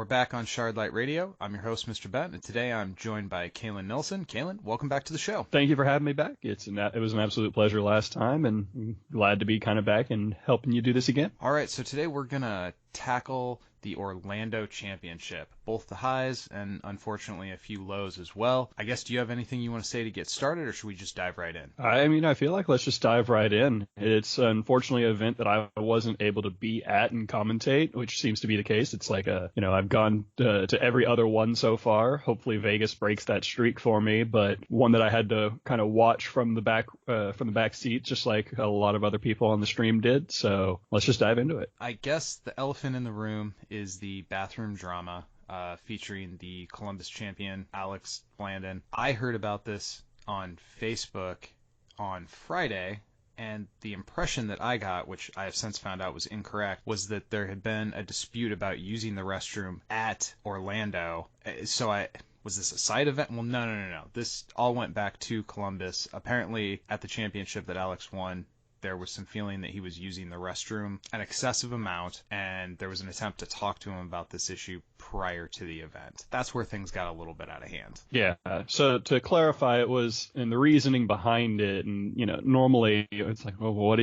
back on Shardlight Radio. I'm your host, Mr. Ben, and today I'm joined by Kalen Nelson. Kalen, welcome back to the show. Thank you for having me back. It was an absolute pleasure last time, and I'm glad to be kind of back and helping you do this again. All right, so today we're going to tackle the Orlando Championship, both the highs and unfortunately a few lows as well. I guess, do you have anything you want to say to get started, or should we just dive right in? I feel like let's just dive right in. It's unfortunately an event that I wasn't able to be at and commentate, which seems to be the case. It's like I've gone to every other one so far. Hopefully Vegas breaks that streak for me, but one that I had to kind of watch from the back seat, just like a lot of other people on the stream did. So let's just dive into it. I guess the elephant in the room is the bathroom drama featuring the Columbus champion, Alex Blandon. I heard about this on Facebook on Friday, and the impression that I got, which I have since found out was incorrect, was that there had been a dispute about using the restroom at Orlando. Was this a side event? Well, no. This all went back to Columbus. Apparently, at the championship that Alex won, there was some feeling that he was using the restroom an excessive amount, and there was an attempt to talk to him about this issue prior to the event. That's where things got a little bit out of hand. Yeah. So to clarify, it was, and the reasoning behind it, and normally it's like, well, what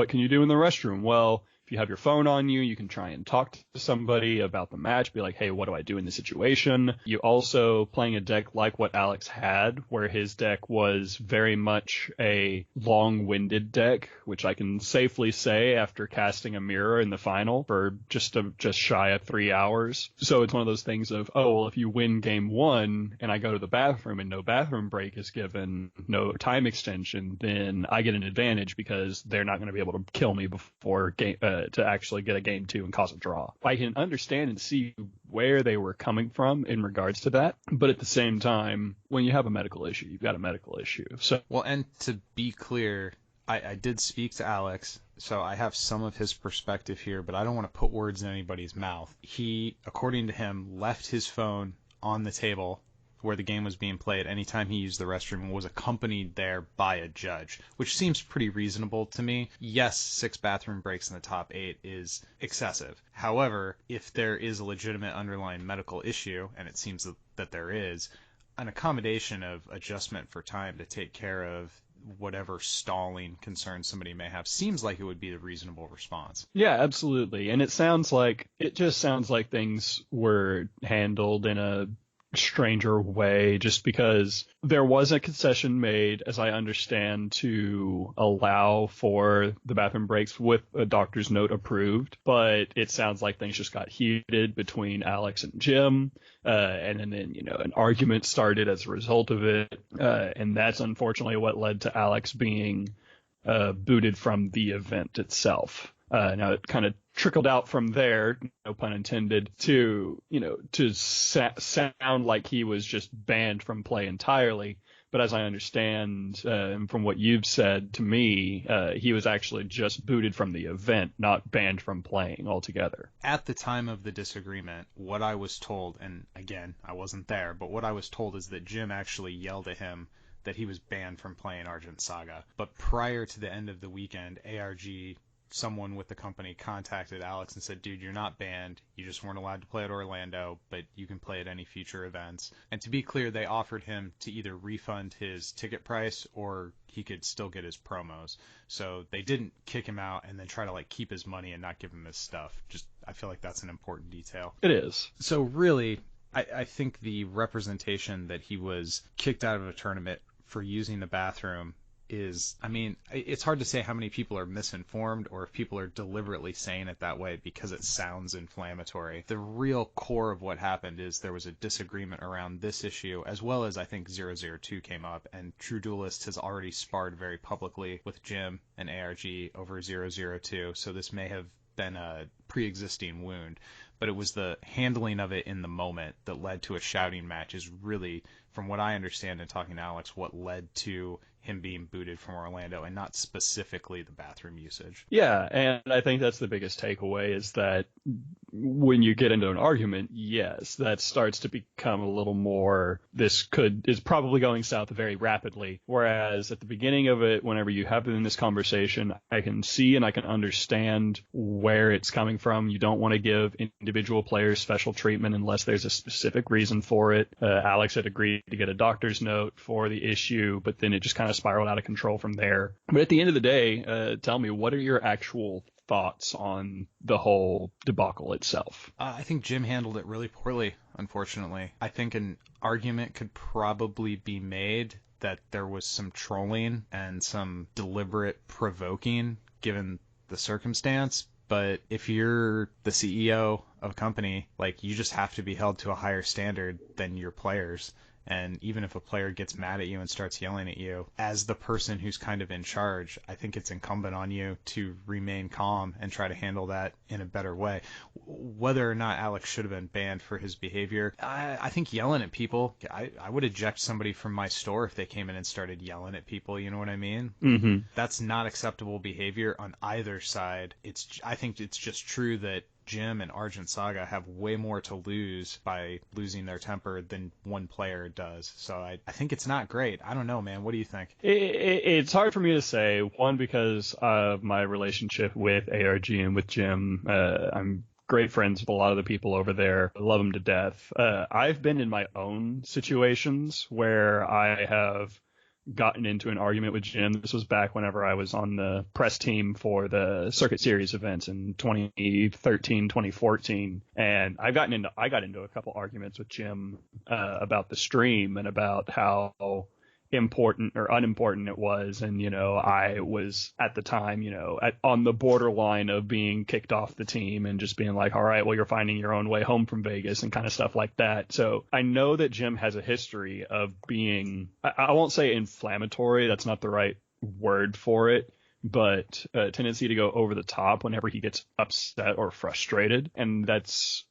can you do in the restroom? Well, if you have your phone on you, you can try and talk to somebody about the match, be like, hey, what do I do in this situation? You also playing a deck like what Alex had, where his deck was very much a long-winded deck, which I can safely say after casting a mirror in the final for just shy of 3 hours. So it's one of those things of, oh, well, if you win game one and I go to the bathroom and no bathroom break is given, no time extension, then I get an advantage because they're not going to be able to kill me before game to actually get a game two and cause a draw. I can understand and see where they were coming from in regards to that, but at the same time, when you have a medical issue, you've got a medical issue. So, well, and to be clear, I did speak to Alex, so I have some of his perspective here, but I don't want to put words in anybody's mouth. He, according to him, left his phone on the table where the game was being played anytime he used the restroom, and was accompanied there by a judge, which seems pretty reasonable to me. Yes, 6 bathroom breaks in the top 8 is excessive. However, if there is a legitimate underlying medical issue, and it seems that there is, an accommodation of adjustment for time to take care of whatever stalling concerns somebody may have seems like it would be a reasonable response. Yeah, absolutely. And it just sounds like things were handled in a stranger way, just because there was a concession made, as I understand, to allow for the bathroom breaks with a doctor's note approved, but it sounds like things just got heated between Alex and Jim, and then an argument started as a result of it, and that's unfortunately what led to Alex being booted from the event itself. Now it kind of trickled out from there, no pun intended, to sound like he was just banned from play entirely. But as I understand, from what you've said to me, he was actually just booted from the event, not banned from playing altogether. At the time of the disagreement, what I was told, and again, I wasn't there, but what I was told is that Jim actually yelled at him that he was banned from playing Argent Saga. But prior to the end of the weekend, ARG, someone with the company, contacted Alex and said, dude, you're not banned. You just weren't allowed to play at Orlando, but you can play at any future events. And to be clear, they offered him to either refund his ticket price or he could still get his promos. So they didn't kick him out and then try to keep his money and not give him his stuff. I feel like that's an important detail. It is. So really, I think the representation that he was kicked out of a tournament for using the bathroom is, it's hard to say how many people are misinformed or if people are deliberately saying it that way because it sounds inflammatory. The real core of what happened is there was a disagreement around this issue, as well as I think 002 came up, and True Duelist has already sparred very publicly with Jim and ARG over 002, so this may have been a pre-existing wound, but it was the handling of it in the moment that led to a shouting match is really, from what I understand in talking to Alex, what led to him being booted from Orlando and not specifically the bathroom usage. Yeah, and I think that's the biggest takeaway is that when you get into an argument, yes, that starts to become a little more, is probably going south very rapidly. Whereas at the beginning of it, whenever you have in this conversation, I can see and I can understand where it's coming from. You don't want to give individual players special treatment unless there's a specific reason for it. Alex had agreed to get a doctor's note for the issue, but then it just kind of spiraled out of control from there. But at the end of the day, tell me, what are your actual thoughts on the whole debacle itself? I think Jim handled it really poorly, unfortunately. I think an argument could probably be made that there was some trolling and some deliberate provoking given the circumstance. But if you're the CEO of a company, like, you just have to be held to a higher standard than your players. And even if a player gets mad at you and starts yelling at you, as the person who's kind of in charge, I think it's incumbent on you to remain calm and try to handle that in a better way. Whether or not Alex should have been banned for his behavior, I think yelling at people, I would eject somebody from my store if they came in and started yelling at people, you know what I mean? Mm-hmm. That's not acceptable behavior on either side. I think it's just true that Jim and Argent Saga have way more to lose by losing their temper than one player does. So I think it's not great. I don't know, man. What do you think? It's hard for me to say, one, because of my relationship with ARG and with Jim. I'm great friends with a lot of the people over there. I love them to death. I've been in my own situations where I have gotten into an argument with Jim. This was back whenever I was on the press team for the Circuit Series events in 2013, 2014. And I got into a couple arguments with Jim about the stream and about how important or unimportant it was. And, I was at the time, on the borderline of being kicked off the team and just being like, all right, well, you're finding your own way home from Vegas and kind of stuff like that. So I know that Jim has a history of being, I won't say inflammatory. That's not the right word for it, but a tendency to go over the top whenever he gets upset or frustrated. And that's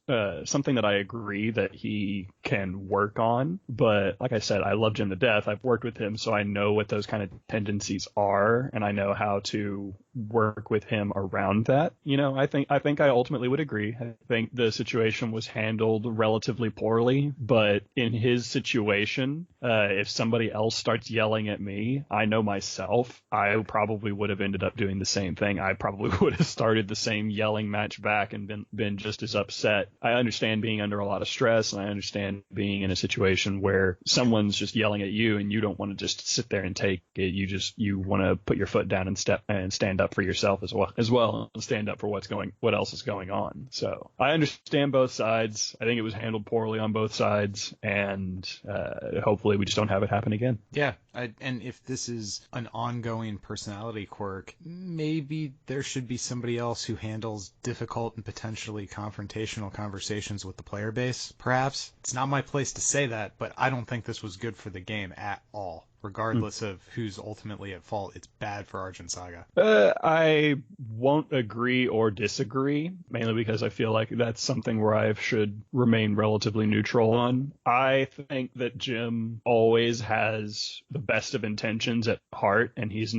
something that I agree that he can work on. But like I said, I love Jim to death. I've worked with him, so I know what those kind of tendencies are, and I know how to work with him around that. I think I ultimately would agree. I think the situation was handled relatively poorly, but in his situation, if somebody else starts yelling at me, I know myself, I probably would have ended up doing the same thing. I probably would have started the same yelling match back and been just as upset. I understand being under a lot of stress, and I understand being in a situation where someone's just yelling at you and you don't want to just sit there and take it. You want to put your foot down and stand up for yourself as well, and stand up for what else is going on. So I understand both sides. I think it was handled poorly on both sides, and hopefully we just don't have it happen again. Yeah, and if this is an ongoing personality quirk, maybe there should be somebody else who handles difficult and potentially confrontational conversations with the player base, perhaps. It's not my place to say that, but I don't think this was good for the game at all. Regardless of who's ultimately at fault, it's bad for Argent Saga. I won't agree or disagree, mainly because I feel like that's something where I should remain relatively neutral on. I think that Jim always has the best of intentions at heart, and he's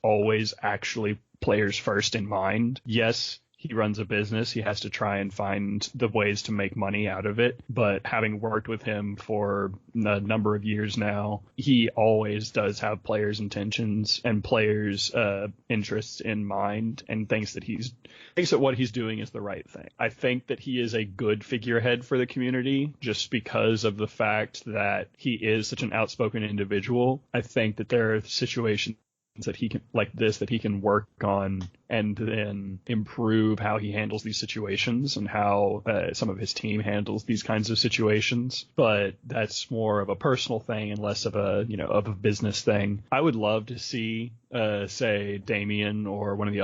always actually players first in mind. Yes, he runs a business. He has to try and find the ways to make money out of it. But having worked with him for a number of years now, he always does have players' intentions and players' interests in mind, and thinks that what he's doing is the right thing. I think that he is a good figurehead for the community just because of the fact that he is such an outspoken individual. I think that there are situations that he can work on and then improve how he handles these situations and how some of his team handles these kinds of situations. But that's more of a personal thing and less of a business thing. I would love to see say Damien or some of the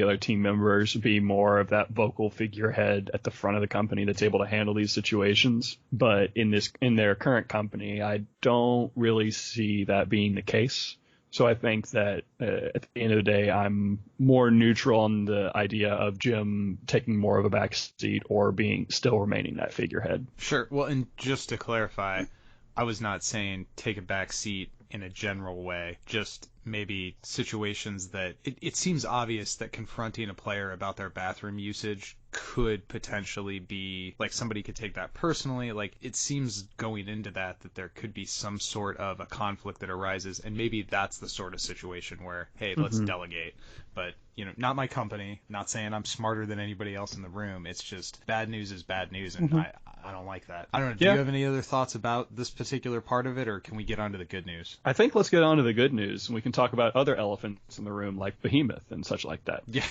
other team members be more of that vocal figurehead at the front of the company that's able to handle these situations. But in their current company, I don't really see that being the case. So I think that at the end of the day, I'm more neutral on the idea of Jim taking more of a back seat or still remaining that figurehead. Sure. Well, and just to clarify, I was not saying take a back seat in a general way, just maybe situations that it seems obvious that confronting a player about their bathroom usage could potentially be like somebody could take that personally. Like it seems going into that there could be some sort of a conflict that arises, and maybe that's the sort of situation where, hey, let's delegate. But not my company. Not saying I'm smarter than anybody else in the room. It's just bad news is bad news, and I don't like that. I don't know. Do you have any other thoughts about this particular part of it, or can we get on to the good news? I think let's get on to the good news, and we can talk about other elephants in the room like Behemoth and such like that. Yeah.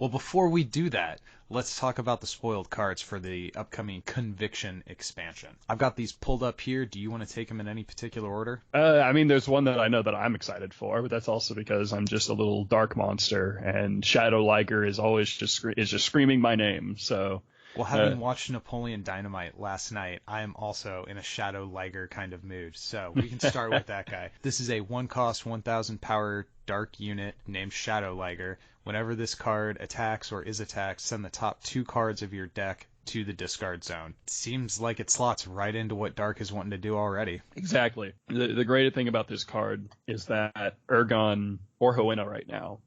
Well, before we do that, let's talk about the spoiled cards for the upcoming Conviction expansion. I've got these pulled up here. Do you want to take them in any particular order? I mean, there's one that I know that I'm excited for, but that's also because I'm just a little dark monster, and Shadow Liger is always just screaming my name. So. Well, having watched Napoleon Dynamite last night, I am also in a Shadow Liger kind of mood, so we can start with that guy. This is a 1-cost, 1,000 power dark unit named Shadow Liger. Whenever this card attacks or is attacked, send the top 2 cards of your deck to the discard zone. Seems like it slots right into what Dark is wanting to do already. Exactly. The great thing about this card is that Ergon or Hoenna right now,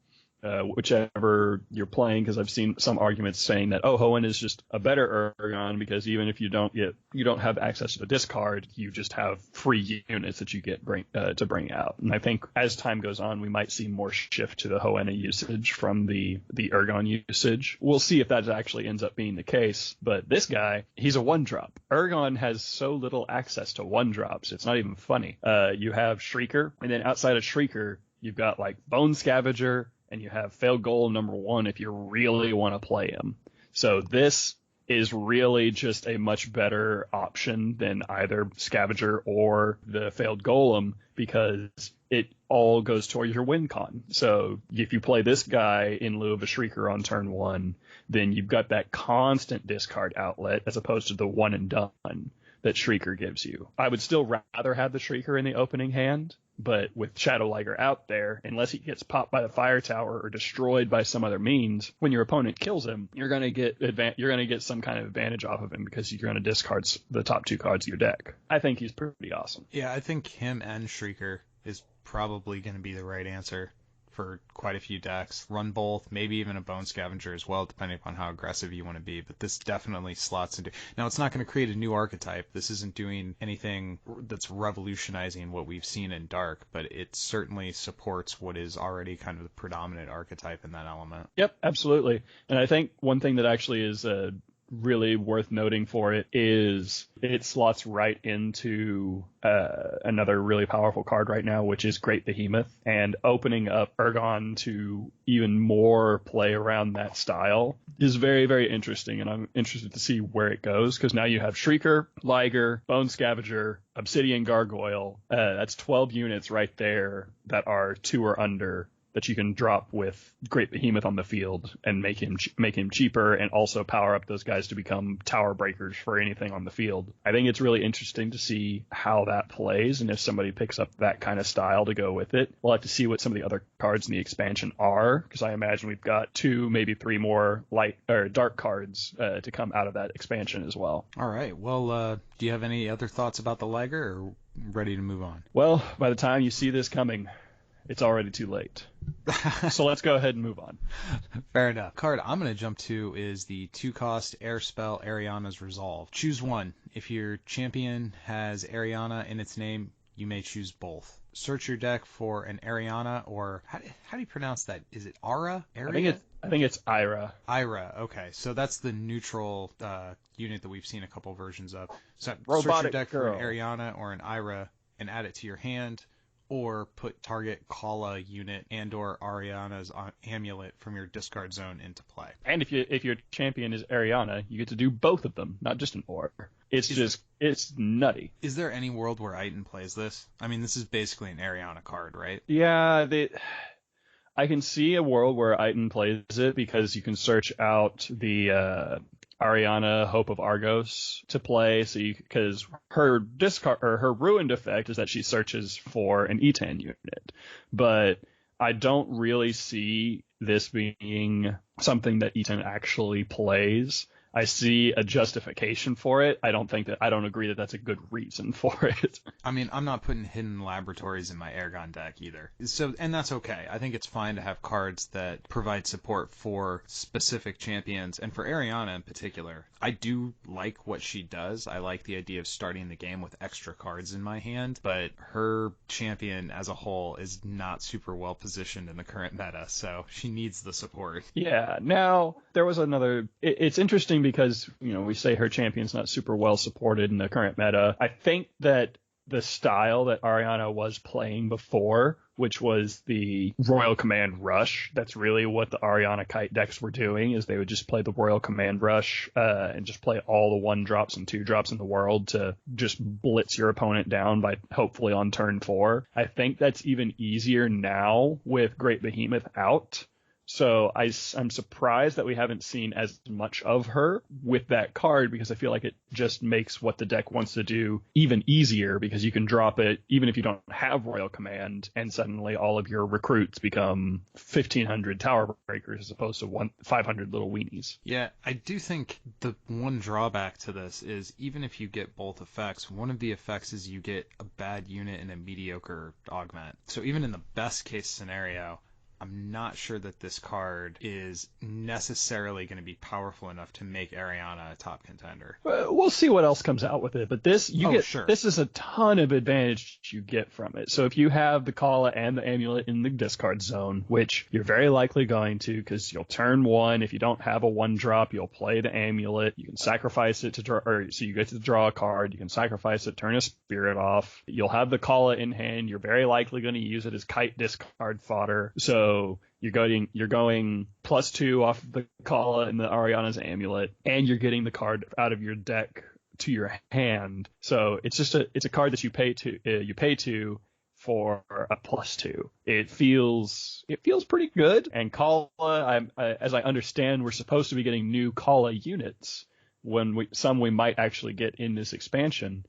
whichever you're playing, because I've seen some arguments saying that Hoenn is just a better Ergon because even if you don't have access to the discard, you just have free units that you get to bring out. And I think as time goes on, we might see more shift to the Hoenna usage from the Ergon usage. We'll see if that actually ends up being the case. But this guy, he's a 1-drop. Ergon has so little access to 1-drops. It's not even funny. You have Shrieker, and then outside of Shrieker, you've got like Bone Scavenger, and you have Failed Golem number 1 if you really want to play him. So this is really just a much better option than either Scavenger or the Failed Golem because it all goes toward your win con. So if you play this guy in lieu of a Shrieker on turn 1, then you've got that constant discard outlet as opposed to the one and done that Shrieker gives you. I would still rather have the Shrieker in the opening hand, but with Shadow Liger out there, unless he gets popped by the fire tower or destroyed by some other means, when your opponent kills him, you're going to get some kind of advantage off of him because you're going to discard the top 2 cards of your deck. I think he's pretty awesome. Yeah, I think him and Shrieker is probably going to be the right answer for quite a few decks. Run both, maybe even a Bone Scavenger as well, depending upon how aggressive you want to be. But this definitely slots into... Now, it's not going to create a new archetype. This isn't doing anything that's revolutionizing what we've seen in Dark, but it certainly supports what is already kind of the predominant archetype in that element. Yep, absolutely. And I think one thing that actually is really worth noting for it is it slots right into another really powerful card right now, which is Great Behemoth, and opening up Ergon to even more play around that style is very, very interesting, and I'm interested to see where it goes, because now you have Shrieker, Liger, Bone Scavenger, Obsidian Gargoyle. That's 12 units right there that are 2 or under that you can drop with Great Behemoth on the field and make him cheaper, and also power up those guys to become tower breakers for anything on the field. I think it's really interesting to see how that plays, and if somebody picks up that kind of style to go with it. We'll have to see what some of the other cards in the expansion are, because I imagine we've got 2, maybe 3 more light or dark cards to come out of that expansion as well. All right. Well, do you have any other thoughts about the Liger, or ready to move on? Well, by the time you see this coming, it's already too late. So let's go ahead and move on. Fair enough. Card I'm going to jump to is the 2-cost air spell Ariana's Resolve. Choose one. If your champion has Ariana in its name, you may choose both. Search your deck for an Ariana, or how do you pronounce that? Is it Ara? I think it's Ira. Ira. Okay, so that's the neutral unit that we've seen a couple versions of. So Robotic search your deck girl. for an Ariana or an Ira and add it to your hand. Or put target Kala unit and or Ariana's amulet from your discard zone into play. And if your champion is Ariana, you get to do both of them, not just an or. It's nutty. Is there any world where Iton plays this? I mean, this is basically an Ariana card, right? Yeah, I can see a world where Iton plays it because you can search out the Ariana Hope of Argos to play, because her discard or her ruined effect is that she searches for an Etan unit. But I don't really see this being something that Etan actually plays. I see a justification for it. I don't agree that that's a good reason for it. I mean, I'm not putting hidden laboratories in my Airgun deck either. So, and that's okay. I think it's fine to have cards that provide support for specific champions, and for Ariana in particular. I do like what she does. I like the idea of starting the game with extra cards in my hand, but her champion as a whole is not super well positioned in the current meta, so she needs the support. Yeah. Now, there was another. It's interesting because, we say her champion's not super well supported in the current meta. I think that the style that Ariana was playing before, which was the Royal Command Rush, that's really what the Ariana Kite decks were doing, is they would just play the Royal Command Rush and just play all the 1-drops and 2-drops in the world to just blitz your opponent down by hopefully on turn 4. I think that's even easier now with Great Behemoth out. So I'm surprised that we haven't seen as much of her with that card, because I feel like it just makes what the deck wants to do even easier, because you can drop it even if you don't have Royal Command, and suddenly all of your recruits become 1,500 Tower Breakers as opposed to 500 little weenies. Yeah, I do think the one drawback to this is even if you get both effects, one of the effects is you get a bad unit and a mediocre augment. So even in the best case scenario, I'm not sure that this card is necessarily going to be powerful enough to make Ariana a top contender. We'll see what else comes out with it, but this Sure. This is a ton of advantage you get from it. So if you have the Kala and the Amulet in the discard zone, which you're very likely going to, because you'll turn 1. If you don't have a 1-drop, you'll play the Amulet. You can sacrifice it to draw, so you get to draw a card. You can sacrifice it, turn a Spirit off. You'll have the Kala in hand. You're very likely going to use it as Kite discard fodder. So you're going +2 off the Kala and the Ariana's Amulet, and you're getting the card out of your deck to your hand. So it's a card that you pay to for a +2. It feels pretty good. And Kala, as I understand, we're supposed to be getting new Kala units we might actually get in this expansion.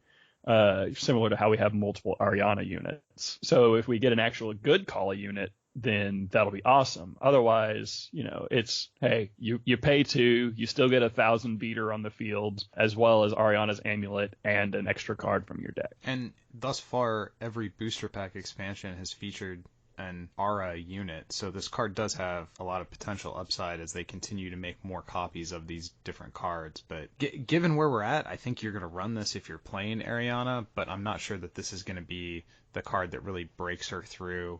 Similar to how we have multiple Ariana units. So if we get an actual good Kala unit, then that'll be awesome. Otherwise, it's, hey, you pay 2, you still get 1,000 beater on the field, as well as Ariana's Amulet and an extra card from your deck. And thus far, every booster pack expansion has featured an Ara unit, so this card does have a lot of potential upside as they continue to make more copies of these different cards. But given where we're at, I think you're going to run this if you're playing Ariana, but I'm not sure that this is going to be the card that really breaks her through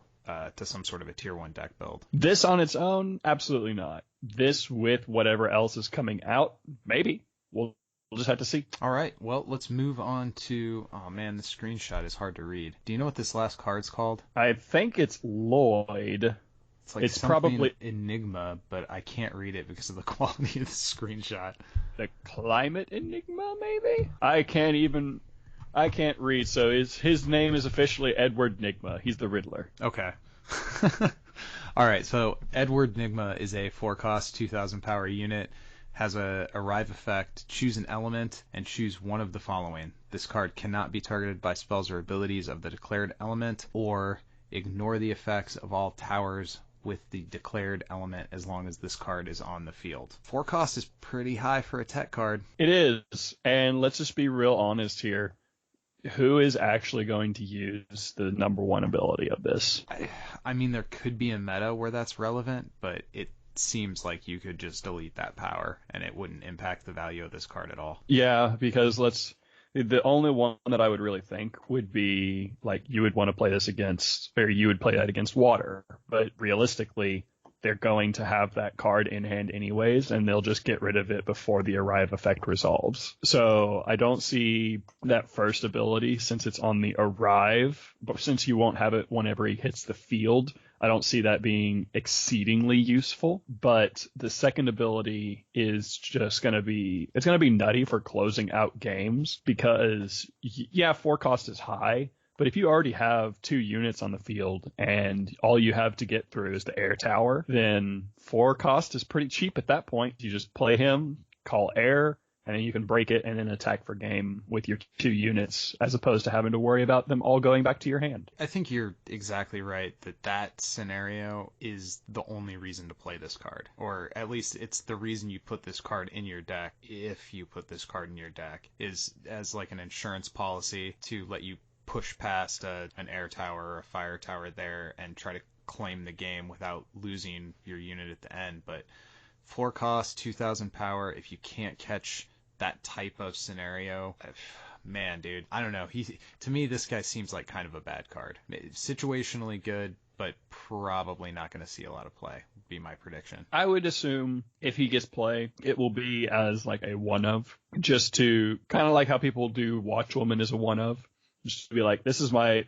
to some sort of a tier 1 deck build. This on its own, absolutely not. This with whatever else is coming out, maybe. We'll just have to see. All right, well, let's move on to... Oh, man, the screenshot is hard to read. Do you know what this last card's called? I think it's Lloyd. It's probably Enigma, but I can't read it because of the quality of the screenshot. The Climate Enigma, maybe? I can't read, so his name is officially Edward Nigma. He's the Riddler. Okay. All right, so Edward Nigma is a 4-cost, 2,000 power unit, has a arrive effect, choose an element, and choose one of the following. This card cannot be targeted by spells or abilities of the declared element, or ignore the effects of all towers with the declared element as long as this card is on the field. 4 cost is pretty high for a tech card. It is, and let's just be real honest here. Who is actually going to use the number 1 ability of this? I mean, there could be a meta where that's relevant, but it seems like you could just delete that power and it wouldn't impact the value of this card at all. Yeah, because the only one that I would really think would be, like, you would want to play this against, or you would play that against water, but realistically, they're going to have that card in hand anyways, and they'll just get rid of it before the arrive effect resolves. So I don't see that first ability, since it's on the arrive, but since you won't have it whenever he hits the field, I don't see that being exceedingly useful. But the second ability is just going to be nutty for closing out games, because, yeah, 4 cost is high, but if you already have 2 units on the field and all you have to get through is the air tower, then 4 cost is pretty cheap at that point. You just play him, call air, and then you can break it and then attack for game with your 2 units, as opposed to having to worry about them all going back to your hand. I think you're exactly right that scenario is the only reason to play this card. Or at least it's the reason you put this card in your deck, if you put this card in your deck, is as like an insurance policy to let you push past an air tower or a fire tower there and try to claim the game without losing your unit at the end. But 4 cost, 2,000 power, if you can't catch that type of scenario, man, dude, I don't know. To me, this guy seems like kind of a bad card. Situationally good, but probably not going to see a lot of play, would be my prediction. I would assume if he gets play, it will be as like a one of, just to kind of like how people do Watchwoman as a one of, just to be like, this is my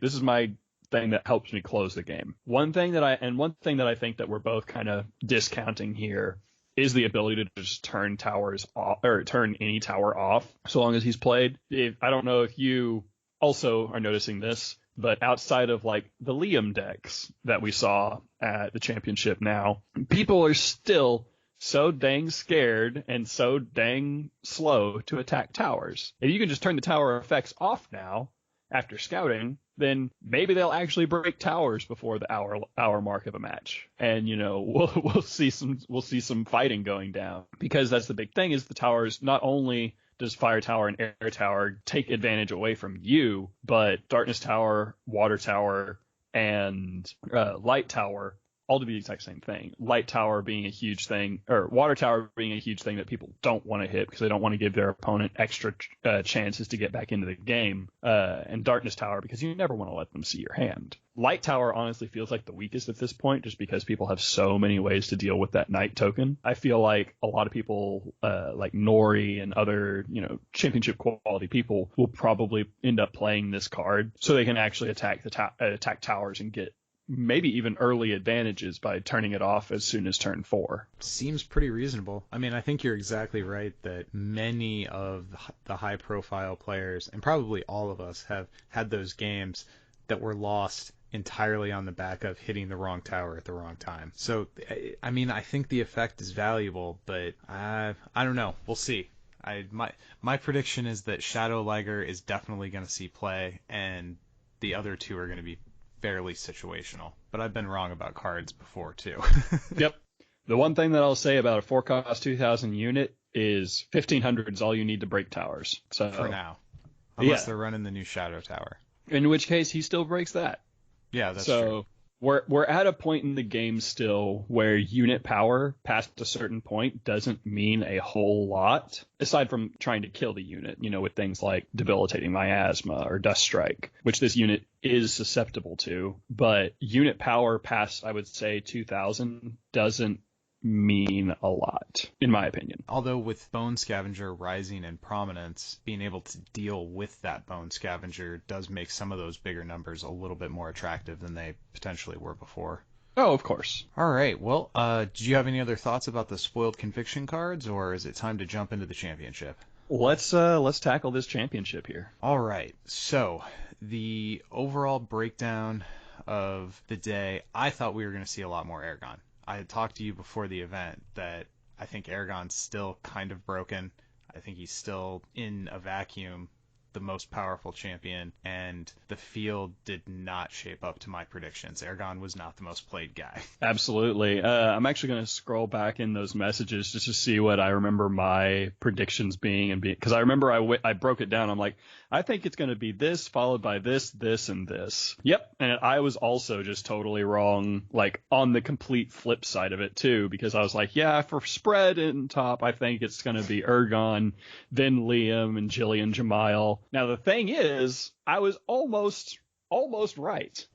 thing that helps me close the game. One thing that I think that we're both kind of discounting here is the ability to just turn towers off, or turn any tower off, so long as he's played. I don't know if you also are noticing this, but outside of like the Liam decks that we saw at the championship now, people are still so dang scared and so dang slow to attack towers. If you can just turn the tower effects off now after scouting, then maybe they'll actually break towers before the hour mark of a match, and we'll see some fighting going down, because that's the big thing, is the towers. Not only does fire tower and air tower take advantage away from you, but darkness tower, water tower, and light tower all do the exact same thing. Light tower being a huge thing, or water tower being a huge thing that people don't want to hit because they don't want to give their opponent extra chances to get back into the game. And darkness tower because you never want to let them see your hand. Light tower honestly feels like the weakest at this point, just because people have so many ways to deal with that night token. I feel like a lot of people, like Nori and other, championship quality people, will probably end up playing this card so they can actually attack attack towers and get maybe even early advantages by turning it off as soon as turn 4. Seems pretty reasonable. I mean, I think you're exactly right that many of the high-profile players, and probably all of us, have had those games that were lost entirely on the back of hitting the wrong tower at the wrong time. So, I mean, I think the effect is valuable, but I don't know. We'll see. My prediction is that Shadow Liger is definitely going to see play, and the other two are going to be fairly situational, but I've been wrong about cards before too. Yep. The one thing that I'll say about a 4-cost 2,000 unit is 1,500 is all you need to break towers. So for now, unless they're running the new Shadow Tower, in which case he still breaks that. Yeah, that's true. So we're at a point in the game still where unit power past a certain point doesn't mean a whole lot, aside from trying to kill the unit, with things like debilitating miasma or dust strike, which this unit is susceptible to. But unit power past, I would say, 2,000 doesn't mean a lot, in my opinion. Although with Bone Scavenger rising in prominence, being able to deal with that Bone Scavenger does make some of those bigger numbers a little bit more attractive than they potentially were before. Oh, of course. All right. Well, do you have any other thoughts about the Spoiled Conviction cards, or is it time to jump into the championship? Let's tackle this championship here. All right. So the overall breakdown of the day, I thought we were going to see a lot more Ergon. I had talked to you before the event that I think Eragon's still kind of broken. I think he's still in a vacuum the most powerful champion, and the field did not shape up to my predictions. Ergon was not the most played guy. Absolutely. I'm actually going to scroll back in those messages just to see what I remember my predictions being, because I remember I broke it down. I'm like, I think it's going to be this followed by this, this, and this. Yep. And I was also just totally wrong, like on the complete flip side of it too, because I was like, yeah, for spread in top, I think it's going to be Ergon, then Liam and Jillian Jamile. Now, the thing is, I was almost right.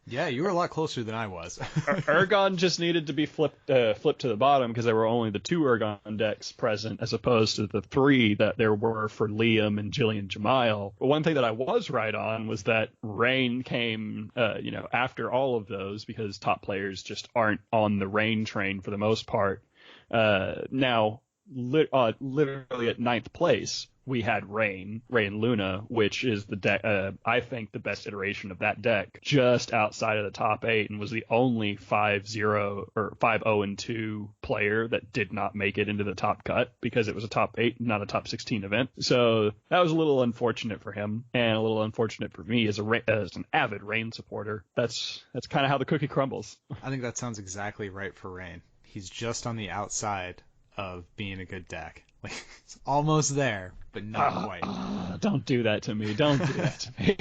Yeah, you were a lot closer than I was. Ergon just needed to be flipped to the bottom because there were only the 2 Ergon decks present as opposed to the 3 that there were for Liam and Jillian Jamile. But one thing that I was right on was that Rain came, after all of those, because top players just aren't on the Rain train for the most part. Now, literally at 9th place we had Rain Luna, which is the deck, I think the best iteration of that deck, just outside of the top 8, and was the only 5-0 or 5-0-2 player that did not make it into the top cut because it was a top 8, not a top 16 event. So that was a little unfortunate for him, and a little unfortunate for me as an avid Rain supporter. That's kind of how the cookie crumbles. I think that sounds exactly right for Rain. He's just on the outside of being a good deck. Like, it's almost there, but not quite. Don't do that to me. Don't do that to me.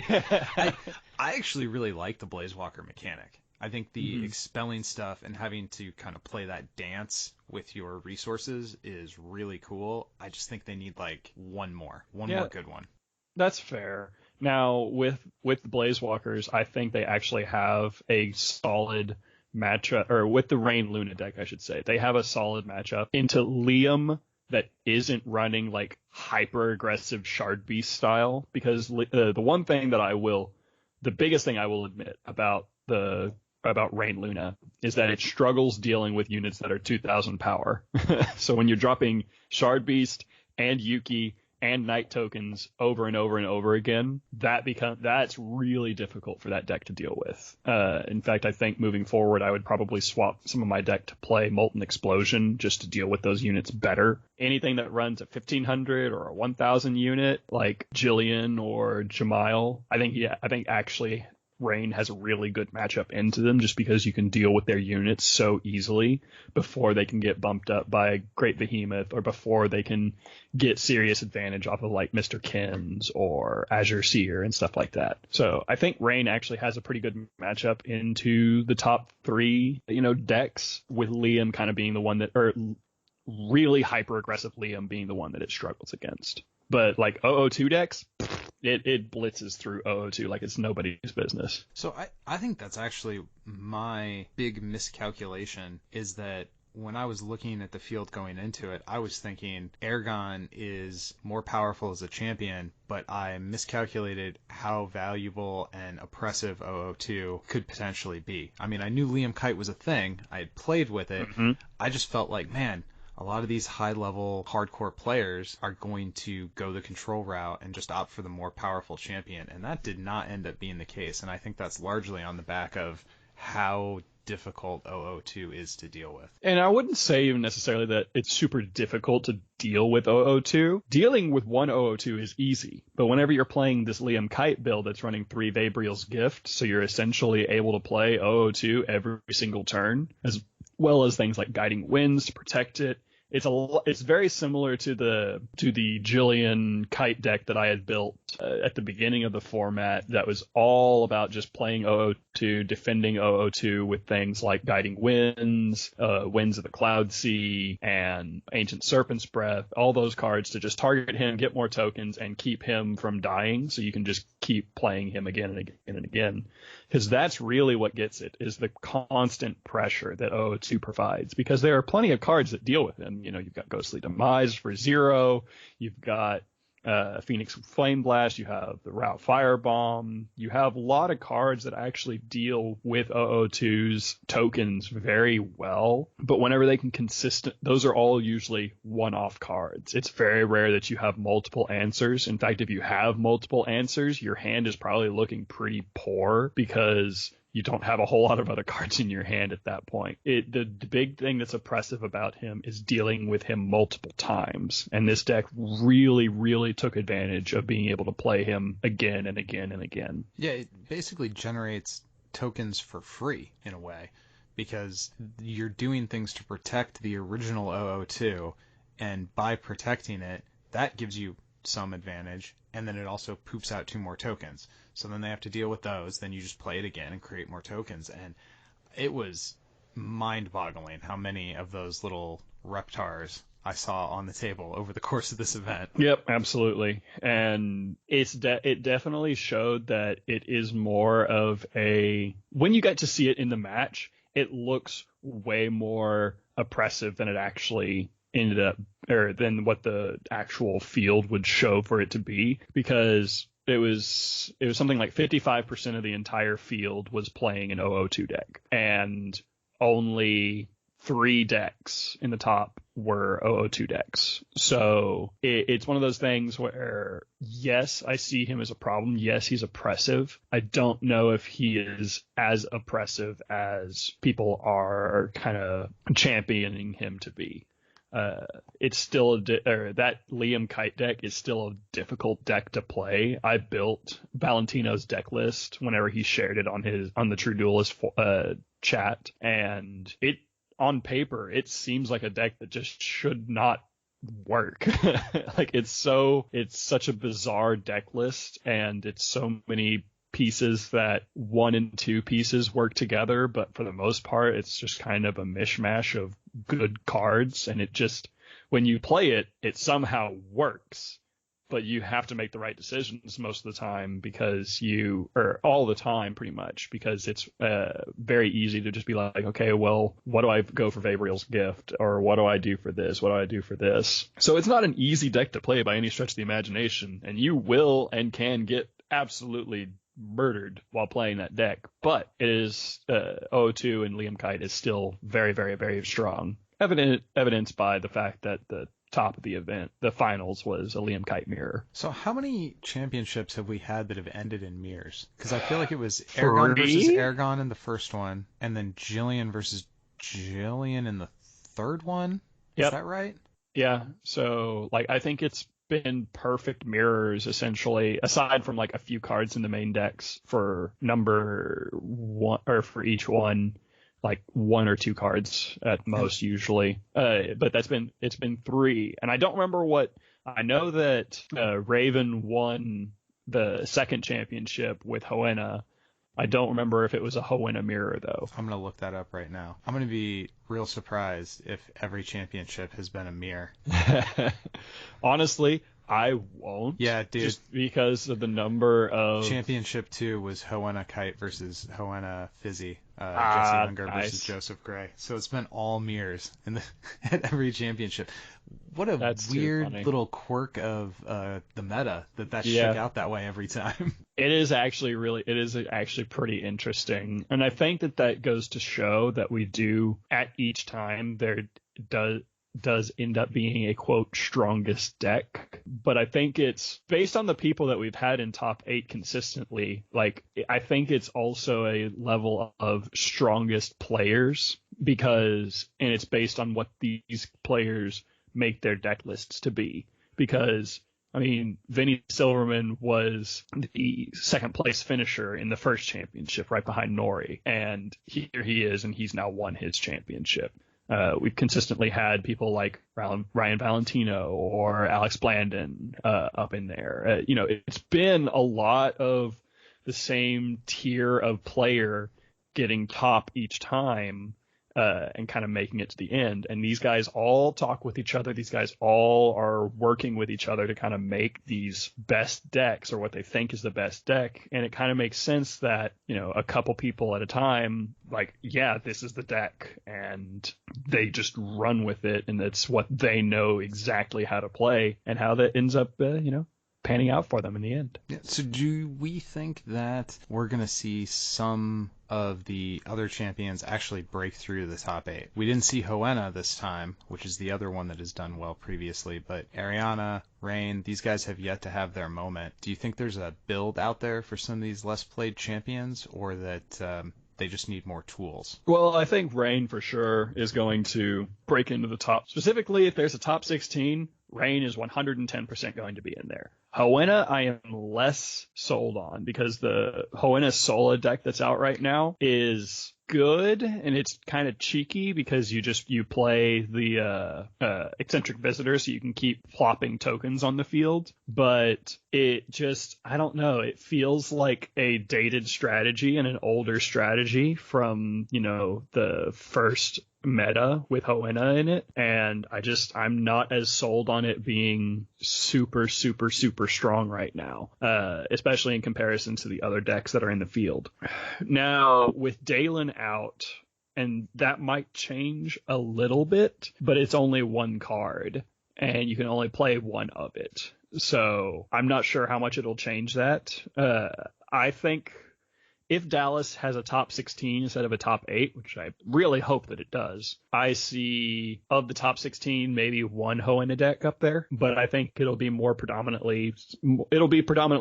I actually really like the Blazewalker mechanic. I think the expelling stuff and having to kind of play that dance with your resources is really cool. I just think they need like one more good one. That's fair. Now, with the Blazewalkers, I think they actually have a solid matchup, or with the Rain Luna deck, I should say. They have a solid matchup into Liam that isn't running like hyper aggressive Shard Beast style, because the biggest thing I will admit about Rain Luna is that it struggles dealing with units that are 2,000 power. So when you're dropping Shard Beast and Yuki and Night tokens over and over and over again, that's really difficult for that deck to deal with. In fact, I think moving forward, I would probably swap some of my deck to play Molten Explosion just to deal with those units better. Anything that runs a 1,500 or a 1,000 unit, like Jillian or Jamail, I think actually Rain has a really good matchup into them, just because you can deal with their units so easily before they can get bumped up by Great Behemoth, or before they can get serious advantage off of like Mr. Kins or Azure Seer and stuff like that. So I think Rain actually has a pretty good matchup into the top 3, decks, with Liam kind of being the one that, or really hyper aggressive Liam being the one that it struggles against. But like 002 decks, it blitzes through 002 like it's nobody's business. So I think that's actually my big miscalculation, is that when I was looking at the field going into it, I was thinking Airgon is more powerful as a champion, but I miscalculated how valuable and oppressive 002 could potentially be. I mean, I knew Liam Kite was a thing. I had played with it. Mm-hmm. I just felt like, man, a lot of these high-level hardcore players are going to go the control route and just opt for the more powerful champion, and that did not end up being the case, and I think that's largely on the back of how difficult 002 is to deal with. And I wouldn't say even necessarily that it's super difficult to deal with 002. Dealing with one 002 is easy, but whenever you're playing this Liam Kite build that's running 3 Vabriel's Gift, so you're essentially able to play 002 every single turn, as well as things like Guiding Winds to protect it. It's very similar to the Jillian Kite deck that I had built at the beginning of the format, that was all about just playing 002, defending 002 with things like Guiding Winds, Winds of the Cloud Sea, and Ancient Serpent's Breath, all those cards to just target him, get more tokens, and keep him from dying, so you can just keep playing him again and again and again. Because that's really what gets it, is the constant pressure that 002 provides, because there are plenty of cards that deal with him. You've got Ghostly Demise for 0, you've got Phoenix Flame Blast, you have the Route Firebomb, you have a lot of cards that actually deal with 002's tokens very well, but whenever they can those are all usually one-off cards. It's very rare that you have multiple answers. In fact, if you have multiple answers, your hand is probably looking pretty poor, because you don't have a whole lot of other cards in your hand at that point. The big thing that's oppressive about him is dealing with him multiple times. And this deck really, really took advantage of being able to play him again and again and again. Yeah, it basically generates tokens for free in a way, because you're doing things to protect the original 002, and by protecting it, that gives you some advantage, and then it also poops out 2 more tokens. So then they have to deal with those, then you just play it again and create more tokens. And it was mind-boggling how many of those little Reptars I saw on the table over the course of this event. Yep, absolutely. And it definitely showed that it is more of when you get to see it in the match, it looks way more oppressive than it actually ended up, or than what the actual field would show for it to be, because it was something like 55% of the entire field was playing an 002 deck, and only 3 decks in the top were 002 decks. So it's one of those things where, yes, I see him as a problem. Yes, he's oppressive. I don't know if he is as oppressive as people are kind of championing him to be. It's still that Liam Kite deck is still a difficult deck to play. I built Valentino's deck list whenever he shared it on the True Duelist chat, and it on paper it seems like a deck that just should not work. Like it's such a bizarre deck list, and it's so many pieces that 1 and 2 pieces work together, but for the most part it's just kind of a mishmash of good cards, and it just, when you play it, it somehow works, but you have to make the right decisions most of the time or all the time pretty much, because it's very easy to just be like, okay, well, what do I go for Vavriel's Gift, or what do I do for this, what do I do for this? So it's not an easy deck to play by any stretch of the imagination, and you will and can get absolutely murdered while playing that deck, but it is 002 and Liam Kite is still very, very, very strong, evidenced by the fact that the top of the event, the finals, was a Liam Kite mirror. So how many championships have we had that have ended in mirrors? Because I feel like it was Aragon versus Aragon in the first one, and then Jillian versus Jillian in the third one. Yep. Is that right? Yeah. So like I think it's been perfect mirrors essentially, aside from like a few cards in the main decks for number 1, or for each one, like 1 or 2 cards at most usually. But it's been 3, and I don't remember I know that Raven won the second championship with Hoenna. I don't remember if it was a Hoenna mirror though. I'm gonna look that up right now. I'm gonna be real surprised if every championship has been a mirror. Honestly, I won't. Yeah, dude. Just because of the number of... Championship 2 was Hoenna Kite versus Hoenna Fizzy. Jesse Unger versus Joseph Gray. So it's been all mirrors at every championship. What a weird little quirk of the meta that shook out that way every time. It is actually pretty interesting. And I think that goes to show that we do, at each time, there does end up being a quote strongest deck, but I think it's based on the people that we've had in top 8 consistently. Like I think it's also a level of strongest players, and it's based on what these players make their deck lists to be. Because I mean, Vinny Silverman was the second place finisher in the first championship, right behind Nori, and here he is, and he's now won his championship. We've consistently had people like Ryan Valentino or Alex Blandon up in there. It's been a lot of the same tier of player getting top each time and kind of making it to the end. And these guys all talk with each other. These guys all are working with each other to kind of make these best decks, or what they think is the best deck. And it kind of makes sense that, a couple people at a time, like, yeah, this is the deck, and they just run with it. And that's what they know exactly how to play, and how that ends up, panning out for them in the end. Yeah, so do we think that we're going to see some of the other champions actually break through the top 8? We didn't see Hoenna this time, which is the other one that has done well previously, but Ariana, Rain, these guys have yet to have their moment. Do you think there's a build out there for some of these less played champions, or that they just need more tools? Well, I think Rain for sure is going to break into the top. Specifically, if there's a top 16, Rain is 110% going to be in there. Hoenna, I am less sold on, because the Hoenna Sola deck that's out right now is good, and it's kind of cheeky because you play the eccentric visitor, so you can keep plopping tokens on the field. But it just, I don't know, it feels like a dated strategy and an older strategy from the first meta with Hoenna in it, and I'm not as sold on it being super, super, super strong right now, especially in comparison to the other decks that are in the field. Now, with Dalen out, and that might change a little bit, but it's only 1 card, and you can only play 1 of it. So I'm not sure how much it'll change that. I think if Dallas has a top 16 instead of a top 8, which I really hope that it does, I see of the top 16 maybe one Hohenedek up there, but I think it'll be predominantly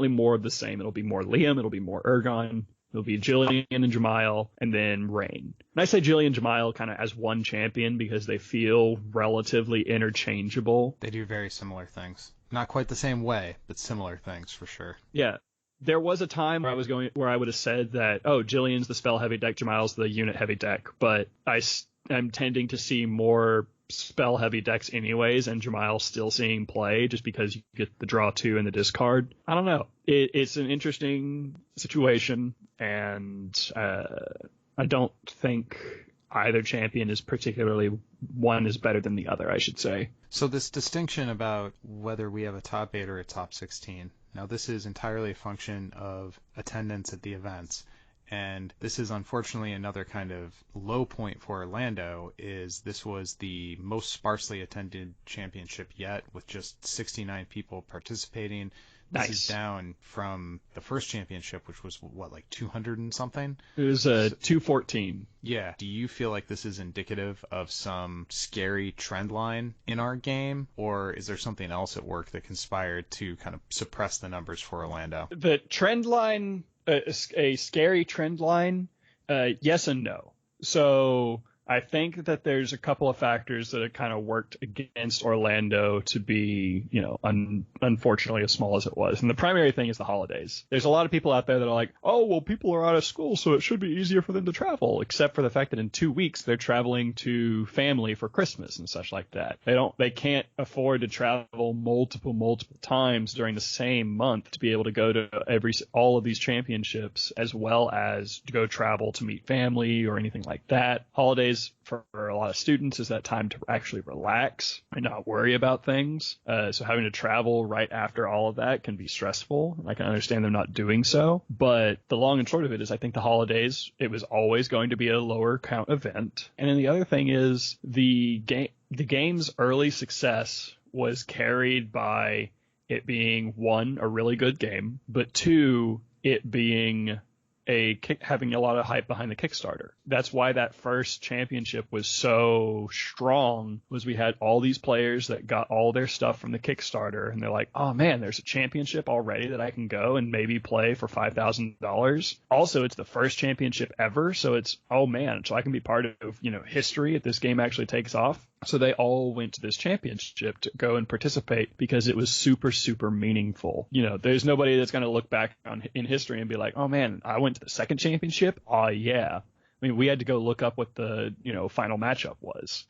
more of the same. It'll be more Liam, it'll be more Ergon, it'll be Jillian and Jamail, and then Rain. And I say Jillian and Jamail kind of as one champion because they feel relatively interchangeable. They do very similar things. Not quite the same way, but similar things for sure. Yeah. There was a time where I would have said that, oh, Jillian's the spell heavy deck, Jamail's the unit heavy deck, but I'm tending to see more spell heavy decks anyways, and Jamail still seeing play just because you get the draw 2 and the discard. I don't know. It's an interesting situation, and I don't think either champion is particularly one is better than the other, I should say. So this distinction about whether we have a top 8 or a top 16, now this is entirely a function of attendance at the events. And this is unfortunately another kind of low point for Orlando, is this was the most sparsely attended championship yet, with just 69 people participating. This is down from the first championship, which was, like 200 and something? It was 214. Yeah. Do you feel like this is indicative of some scary trend line in our game, or is there something else at work that conspired to kind of suppress the numbers for Orlando? The trend line, a scary trend line, yes and no. So I think that there's a couple of factors that have kind of worked against Orlando to be, unfortunately as small as it was. And the primary thing is the holidays. There's a lot of people out there that are like, oh, well, people are out of school, so it should be easier for them to travel, except for the fact that in 2 weeks they're traveling to family for Christmas and such like that. They can't afford to travel multiple times during the same month to be able to go to all of these championships, as well as to go travel to meet family or anything like that. Holidays for a lot of students is that time to actually relax and not worry about things. So having to travel right after all of that can be stressful. I can understand them not doing so. But the long and short of it is I think the holidays, it was always going to be a lower count event. And then the other thing is the game's early success was carried by it being, one, a really good game, but two, it being having a lot of hype behind the Kickstarter. That's why that first championship was so strong, was we had all these players that got all their stuff from the Kickstarter, and they're like, oh man, there's a championship already that I can go and maybe play for $5,000. Also, it's the first championship ever, so it's, oh man, so I can be part of, history if this game actually takes off. So they all went to this championship to go and participate because it was super, super meaningful. There's nobody that's going to look back in history and be like, oh man, I went to the second championship. Oh yeah. I mean, we had to go look up what the, final matchup was.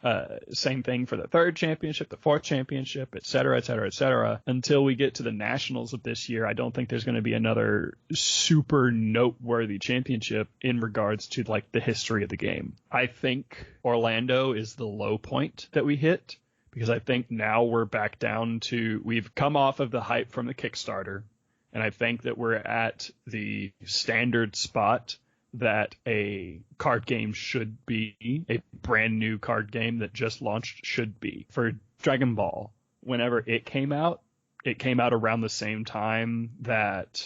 Same thing for the third championship, the fourth championship, et cetera, et cetera, et cetera. Until we get to the nationals of this year, I don't think there's going to be another super noteworthy championship in regards to like the history of the game. I think Orlando is the low point that we hit, because I think now we're back down to, we've come off of the hype from the Kickstarter, and I think that we're at the standard spot that a card game should be, a brand new card game that just launched should be. For Dragon Ball, whenever it came out around the same time that,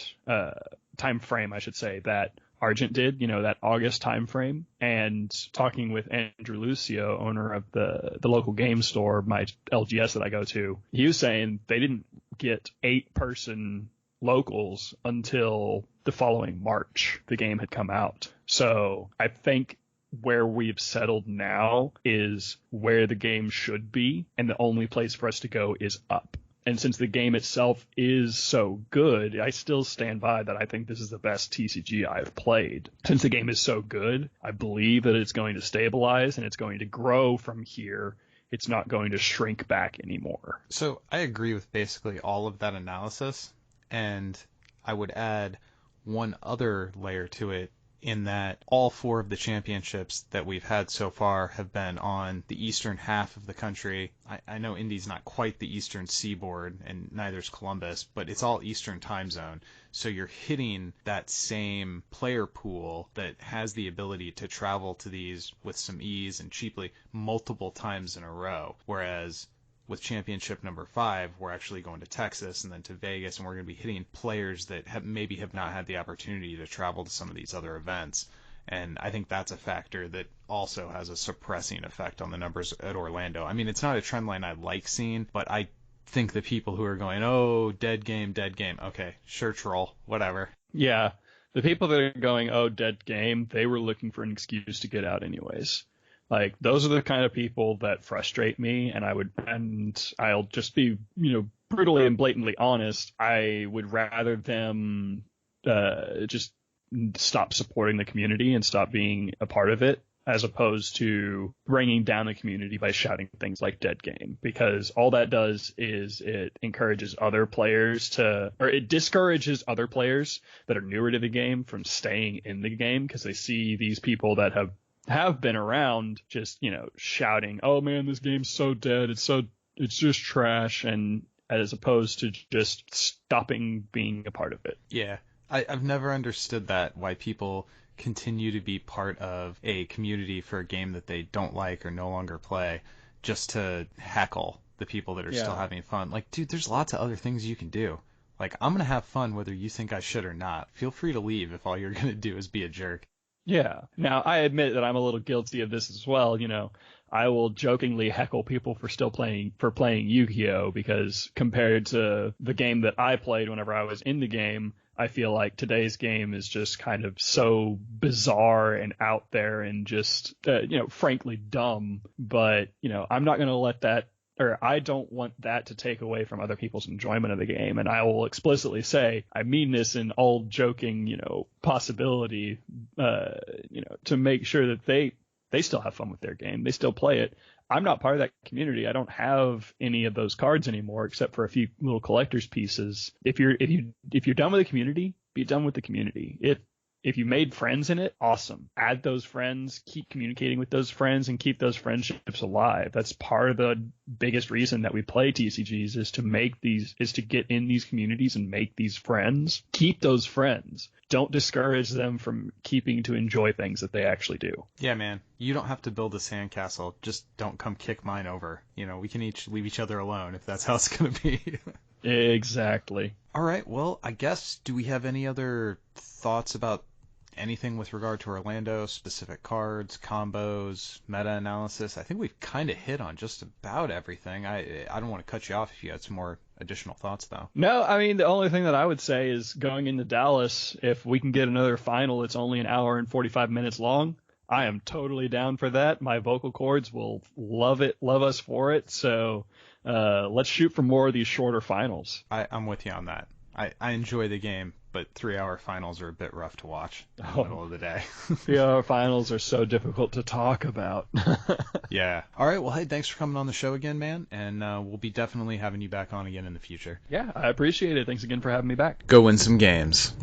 time frame, I should say, that Argent did, that August time frame. And talking with Andrew Lucio, owner of the local game store, my LGS that I go to, he was saying they didn't get 8-person locals until the following March the game had come out. So I think where we've settled now is where the game should be, and the only place for us to go is up. And since the game itself is so good, I still stand by that I think this is the best TCG I've played. Since the game is so good, I believe that it's going to stabilize and it's going to grow from here. It's not going to shrink back anymore. So I agree with basically all of that analysis. And I would add one other layer to it, in that all 4 of the championships that we've had so far have been on the eastern half of the country. I know Indy's not quite the eastern seaboard, and neither's Columbus, but it's all eastern time zone. So you're hitting that same player pool that has the ability to travel to these with some ease and cheaply multiple times in a row. Whereas with championship number 5, we're actually going to Texas and then to Vegas, and we're going to be hitting players that maybe have not had the opportunity to travel to some of these other events. And I think that's a factor that also has a suppressing effect on the numbers at Orlando. I mean, it's not a trend line I like seeing, but I think the people who are going, oh, dead game, okay, sure, troll, whatever. Yeah, the people that are going, oh, dead game, they were looking for an excuse to get out anyways. Like, those are the kind of people that frustrate me, and I'll just be, brutally and blatantly honest. I would rather them just stop supporting the community and stop being a part of it, as opposed to bringing down the community by shouting things like dead game, because all that does is it encourages other players it discourages other players that are newer to the game from staying in the game, because they see these people that have been around just, shouting, oh man, this game's so dead, it's just trash, and as opposed to just stopping being a part of it. Yeah. I've never understood that, why people continue to be part of a community for a game that they don't like or no longer play, just to heckle the people that are still having fun. Like, dude, there's lots of other things you can do. Like, I'm going to have fun whether you think I should or not. Feel free to leave if all you're going to do is be a jerk. Yeah. Now, I admit that I'm a little guilty of this as well. I will jokingly heckle people for playing Yu-Gi-Oh! Because compared to the game that I played whenever I was in the game, I feel like today's game is just kind of so bizarre and out there and just, frankly dumb. But, I'm not going to let that, or I don't want that to take away from other people's enjoyment of the game. And I will explicitly say, I mean this in all joking, possibility, to make sure that they still have fun with their game. They still play it. I'm not part of that community. I don't have any of those cards anymore, except for a few little collector's pieces. If you're done with the community, be done with the community. If you made friends in it, awesome. Add those friends, keep communicating with those friends, and keep those friendships alive. That's part of the biggest reason that we play TCGs, is to get in these communities and make these friends. Keep those friends. Don't discourage them from keeping to enjoy things that they actually do. Yeah, man. You don't have to build a sandcastle. Just don't come kick mine over. We can each leave each other alone if that's how it's going to be. Exactly. All right. Well, I guess, do we have any other thoughts about anything with regard to Orlando, specific cards, combos, meta-analysis? I think we've kind of hit on just about everything. I don't want to cut you off if you had some more additional thoughts, though. No, I mean, the only thing that I would say is going into Dallas, if we can get another final that's only an hour and 45 minutes long, I am totally down for that. My vocal cords will love us for it. So let's shoot for more of these shorter finals. I'm with you on that. I enjoy the game, but 3-hour finals are a bit rough to watch in the middle of the day. 3-hour finals are so difficult to talk about. Yeah. All right. Well, hey, thanks for coming on the show again, man. And we'll be definitely having you back on again in the future. Yeah, I appreciate it. Thanks again for having me back. Go win some games.